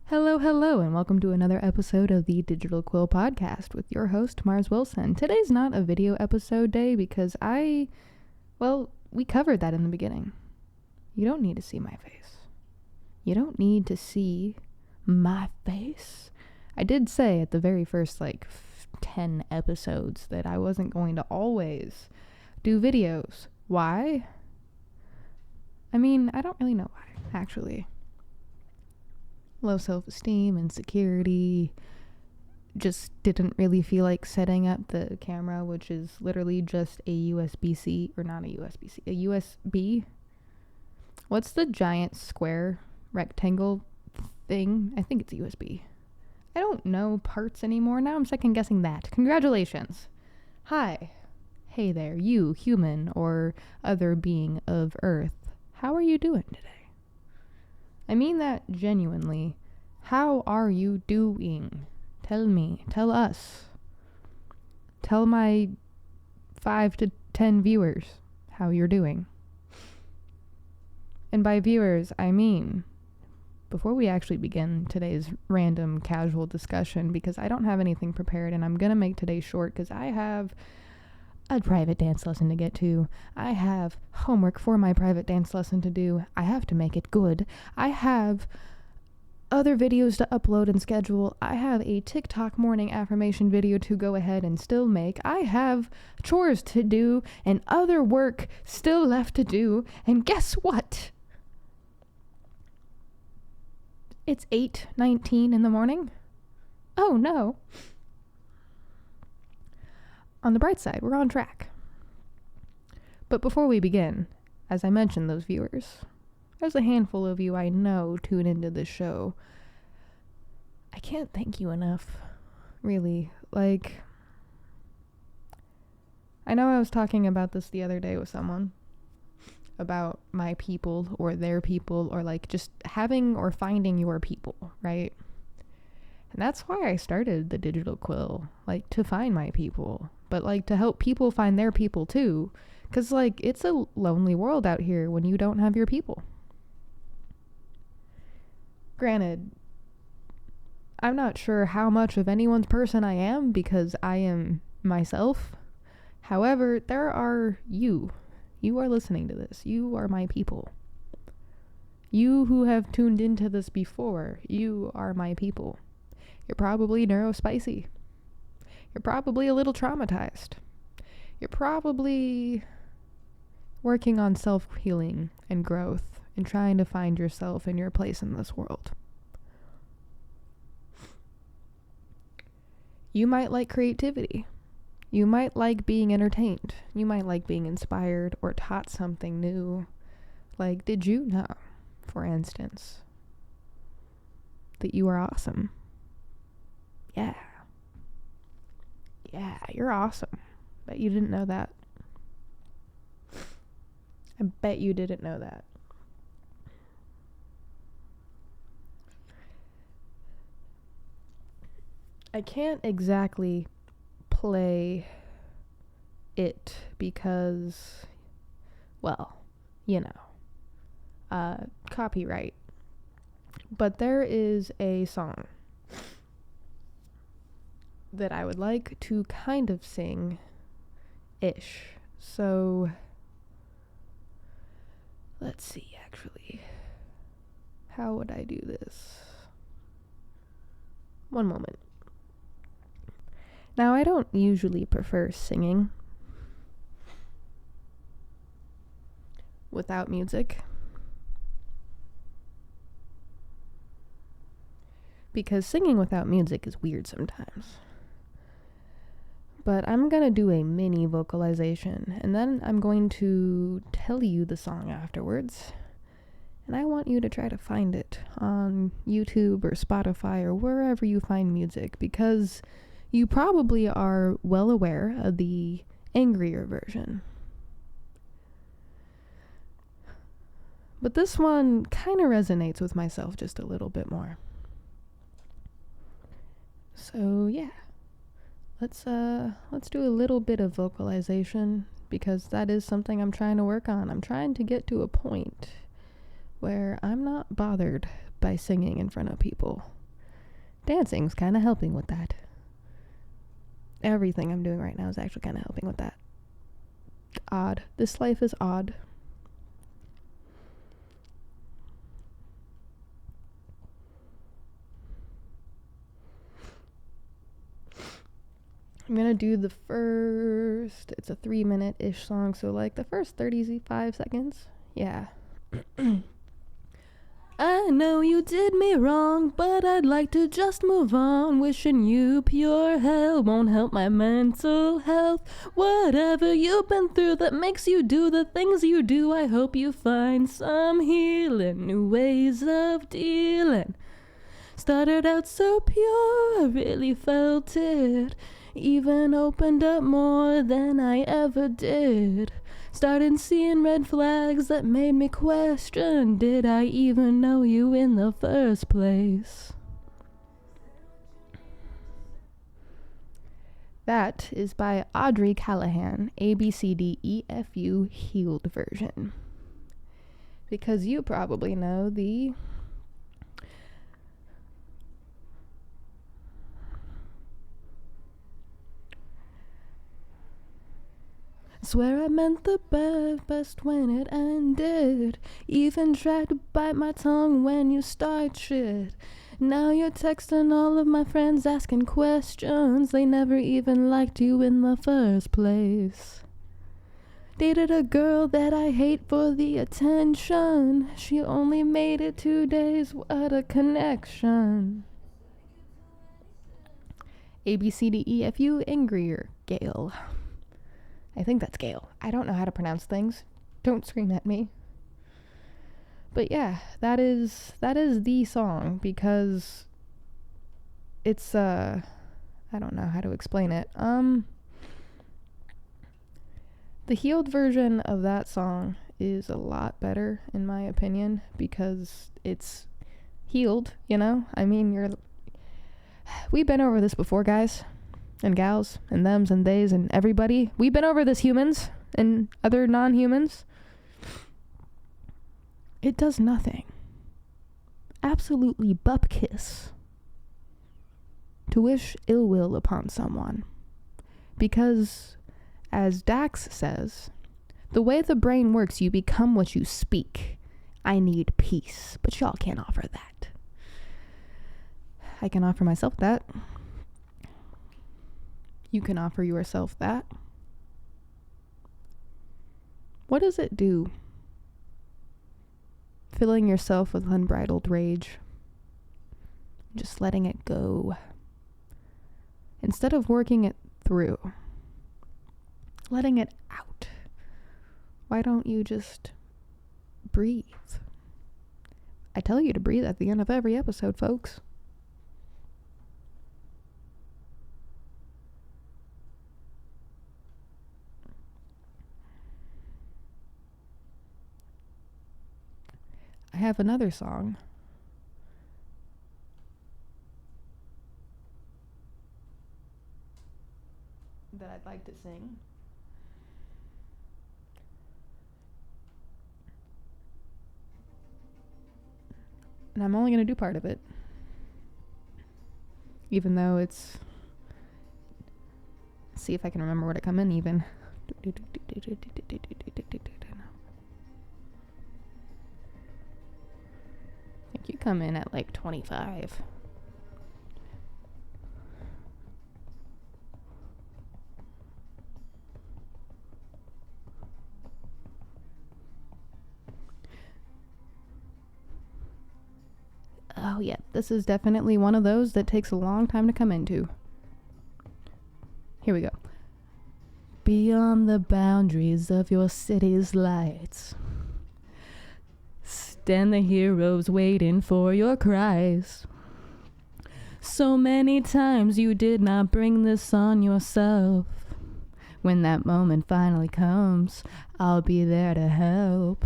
Hello, and welcome to another episode of the Digital Quill podcast with your host, Mars Wilson. Today's not a video episode day because we covered that in the beginning. You don't need to see my face. You don't need to see my face. I did say at the very first, 10 episodes that I wasn't going to always do videos. Why? I mean, I don't really know why, actually. Low self-esteem, insecurity, just didn't really feel like setting up the camera, which is literally just a USB-C, or not a USB-C, a USB. What's the giant square rectangle thing? I think it's a USB. I don't know parts anymore. Now I'm second guessing that. Congratulations. Hi. Hey there, you, human or other being of Earth. How are you doing today? I mean that genuinely. How are you doing? Tell me. Tell us. Tell my 5 to 10 viewers how you're doing. And by viewers, I mean, before we actually begin today's random casual discussion, because I don't have anything prepared and I'm going to make today short because I have a private dance lesson to get to. I have homework for my private dance lesson to do. I have to make it good. I have other videos to upload and schedule. I have a TikTok morning affirmation video to go ahead and still make. I have chores to do and other work still left to do. And guess what? It's 8:19 in the morning. Oh no. On the bright side, we're on track. But before we begin, as I mentioned those viewers, there's a handful of you I know tune into this show. I can't thank you enough, really. I know I was talking about this the other day with someone, about my people or their people, or just having or finding your people, right? And that's why I started the Digital Quill, to find my people, but to help people find their people too, because it's a lonely world out here when you don't have your people. Granted, I'm not sure how much of anyone's person I am because I am myself. However, there are you. You are listening to this. You are my people. You who have tuned into this before, you are my people. You're probably neurospicy. You're probably a little traumatized. You're probably working on self-healing and growth and trying to find yourself and your place in this world. You might like creativity. You might like being entertained. You might like being inspired or taught something new. Did you know, for instance, that you are awesome? Yeah, you're awesome. Bet you didn't know that. I bet you didn't know that. I can't exactly play it because, copyright. But there is a song that I would like to kind of sing-ish. So, let's see, actually. How would I do this? One moment. Now, I don't usually prefer singing without music, because singing without music is weird sometimes. But I'm going to do a mini vocalization, and then I'm going to tell you the song afterwards. And I want you to try to find it on YouTube or Spotify or wherever you find music, because you probably are well aware of the angrier version. But this one kind of resonates with myself just a little bit more. So yeah. Let's do a little bit of vocalization, because that is something I'm trying to work on. I'm trying to get to a point where I'm not bothered by singing in front of people. Dancing's kind of helping with that. Everything I'm doing right now is actually kind of helping with that. Odd. This life is odd. I'm gonna do the first, it's a 3-minute-ish song, so like the first 35 seconds. Yeah. I know you did me wrong, but I'd like to just move on. Wishing you pure hell won't help my mental health. Whatever you've been through that makes you do the things you do, I hope you find some healing, new ways of dealing. Started out so pure, I really felt it. Even opened up more than I ever did. Started seeing red flags that made me question, did I even know you in the first place? That is by Audrey Callahan, ABCDEFU Healed version. Because you probably know the swear I meant the best when it ended. Even tried to bite my tongue when you start shit. Now you're texting all of my friends asking questions. They never even liked you in the first place. Dated a girl that I hate for the attention. She only made it 2 days, what a connection. ABCDEFU Angrier Gale. I think that's Gale. I don't know how to pronounce things. Don't scream at me. But yeah, that is the song, because it's I don't know how to explain it. The healed version of that song is a lot better in my opinion, because it's healed, you know? I mean, we've been over this before, guys. And gals, and thems, and theys, and everybody. We've been over this, humans, and other non-humans. It does nothing. Absolutely bupkiss to wish ill will upon someone. Because, as Dax says, the way the brain works, you become what you speak. I need peace, but y'all can't offer that. I can offer myself that. You can offer yourself that. What does it do? Filling yourself with unbridled rage. Just letting it go. Instead of working it through. Letting it out. Why don't you just breathe? I tell you to breathe at the end of every episode, folks. I have another song. That I'd like to sing. And I'm only going to do part of it. Even though it's... See if I can remember where to come in even. I think you come in at like 25. Oh yeah, this is definitely one of those that takes a long time to come into. Here we go. Beyond the boundaries of your city's lights, stand the heroes waiting for your cries. So many times you did not bring this on yourself. When that moment finally comes, I'll be there to help.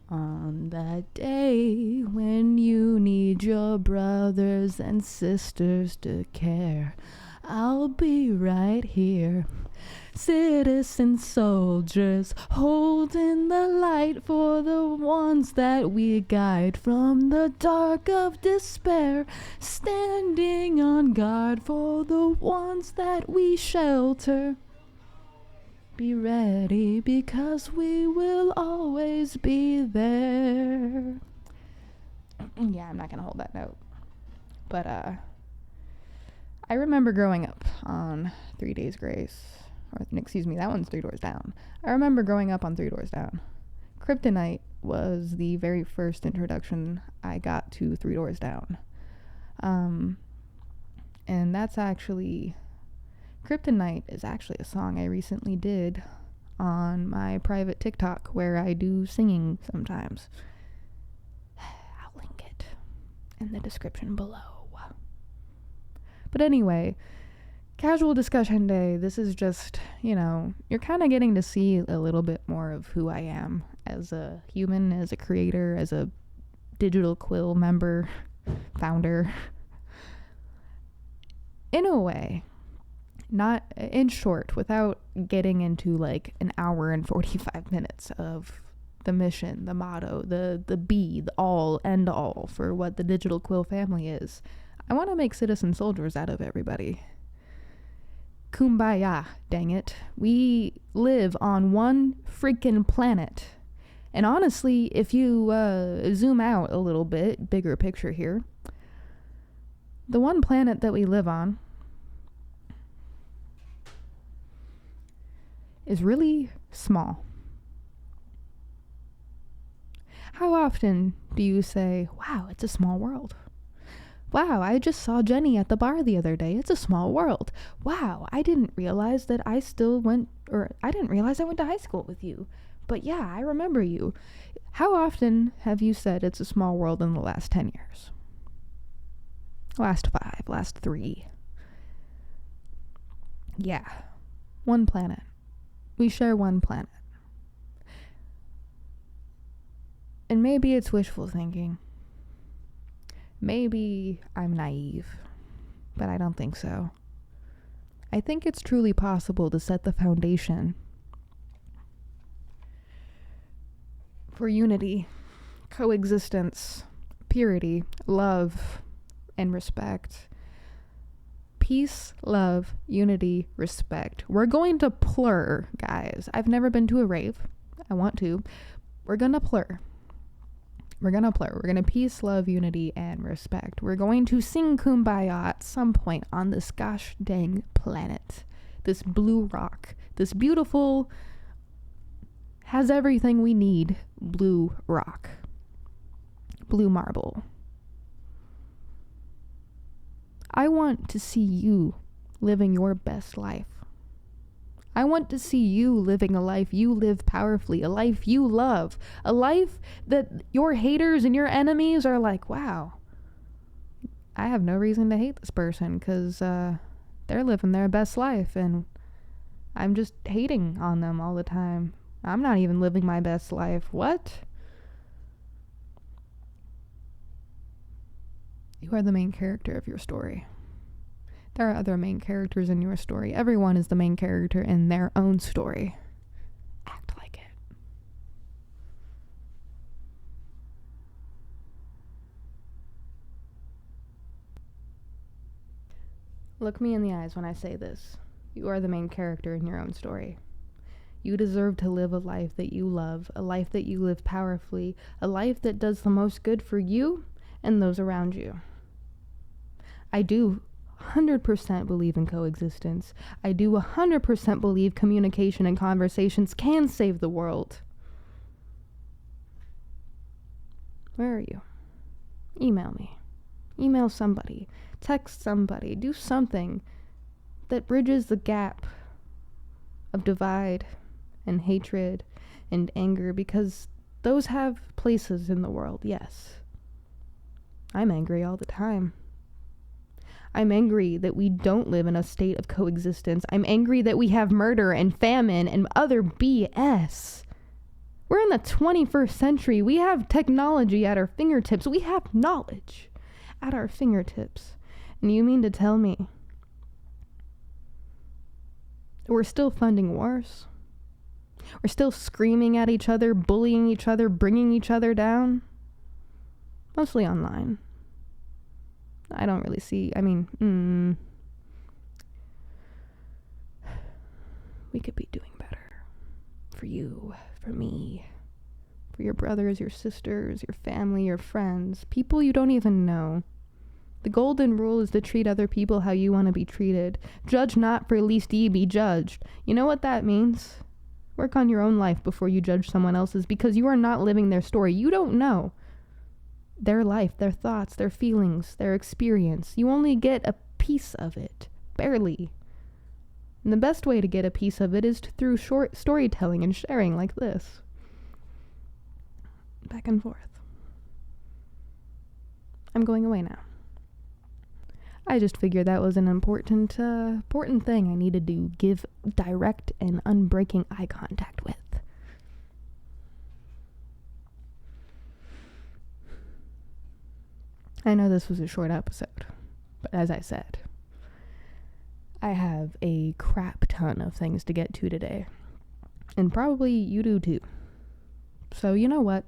On that day when you need your brothers and sisters to care, I'll be right here. Citizen soldiers holding the light for the ones that we guide from the dark of despair, standing on guard for the ones that we shelter. Be ready because we will always be there. Yeah, I'm not gonna hold that note. But I remember growing up on 3 Days Grace. Or, excuse me, that one's 3 Doors Down. I remember growing up on 3 Doors Down. Kryptonite was the very first introduction I got to 3 Doors Down. And that's actually... Kryptonite is actually a song I recently did on my private TikTok where I do singing sometimes. I'll link it in the description below. But anyway... Casual discussion day. This is just, you're kind of getting to see a little bit more of who I am as a human, as a creator, as a digital Quill member, founder. In a way, not in short, without getting into like an hour and 45 minutes of the mission, the motto, the be, the all, end all for what the digital Quill family is. I want to make citizen soldiers out of everybody. Kumbaya, dang it. We live on one freaking planet. And honestly, if you zoom out a little bit, bigger picture here, the one planet that we live on is really small. How often do you say, wow, it's a small world? Wow, I just saw Jenny at the bar the other day. It's a small world. Wow, I didn't realize that I went to high school with you. But yeah, I remember you. How often have you said it's a small world in the last 10 years? Last 5, last 3. Yeah, one planet. We share one planet. And maybe it's wishful thinking. Maybe I'm naive, but I don't think so. I think it's truly possible to set the foundation for unity, coexistence, purity, love, and respect. Peace, love, unity, respect. We're going to plur, guys. I've never been to a rave. I want to. We're gonna plur. We're gonna plur. We're gonna peace, love, unity, and respect. We're going to sing Kumbaya at some point on this gosh dang planet. This blue rock. This beautiful, has everything we need, blue rock. Blue marble. I want to see you living your best life. I want to see you living a life you live powerfully, a life you love, a life that your haters and your enemies are like, wow, I have no reason to hate this person because they're living their best life and I'm just hating on them all the time. I'm not even living my best life. What? You are the main character of your story. There are other main characters in your story. Everyone is the main character in their own story. Act like it. Look me in the eyes when I say this. You are the main character in your own story. You deserve to live a life that you love, a life that you live powerfully, a life that does the most good for you and those around you. I do 100% believe in coexistence. I do 100% believe communication and conversations can save the world. Where are you? Email me. Email somebody. Text somebody. Do something that bridges the gap of divide and hatred and anger, because those have places in the world, yes. I'm angry all the time. I'm angry that we don't live in a state of coexistence. I'm angry that we have murder and famine and other BS. We're in the 21st century. We have technology at our fingertips. We have knowledge at our fingertips. And you mean to tell me We're still funding wars. We're still screaming at each other, bullying each other, bringing each other down. Mostly online. I don't really see, we could be doing better. For you, for me, for your brothers, your sisters, your family, your friends, people you don't even know. The golden rule is to treat other people how you want to be treated. Judge not, for lest ye be judged. You know what that means? Work on your own life before you judge someone else's, because you are not living their story. You don't know their life, their thoughts, their feelings, their experience. You only get a piece of it, barely. And the best way to get a piece of it is through short storytelling and sharing like this. Back and forth. I'm going away now. I just figured that was an important thing I needed to give direct and unbreaking eye contact with. I know this was a short episode, but as I said, I have a crap ton of things to get to today. And probably you do too. So you know what?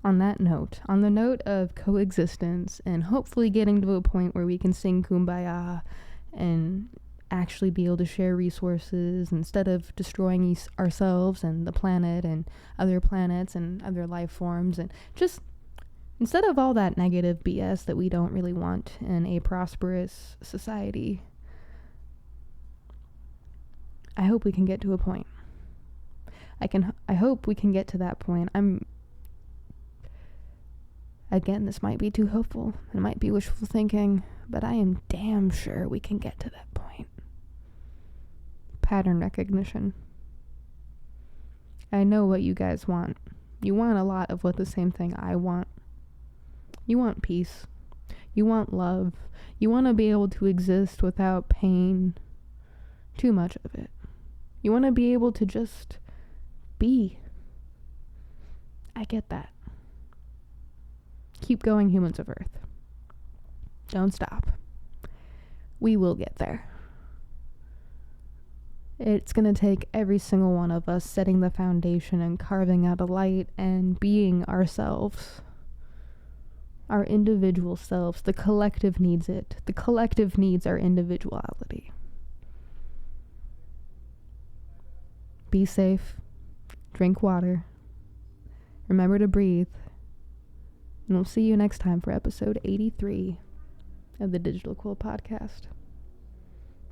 On that note, on the note of coexistence and hopefully getting to a point where we can sing Kumbaya and actually be able to share resources instead of destroying ourselves and the planet and other planets and other life forms, and just instead of all that negative BS that we don't really want in a prosperous society, I hope we can get to a point. I hope we can get to that point. Again, this might be too hopeful. It might be wishful thinking, but I am damn sure we can get to that point. Pattern recognition. I know what you guys want. You want a lot of what the same thing I want. You want peace. You want love. You want to be able to exist without pain. Too much of it. You want to be able to just be. I get that. Keep going, humans of Earth. Don't stop. We will get there. It's going to take every single one of us setting the foundation and carving out a light and being ourselves. Our individual selves. The collective needs it. The collective needs our individuality. Be safe. Drink water. Remember to breathe. And we'll see you next time for episode 83 of the Digital Quill podcast.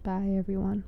Bye, everyone.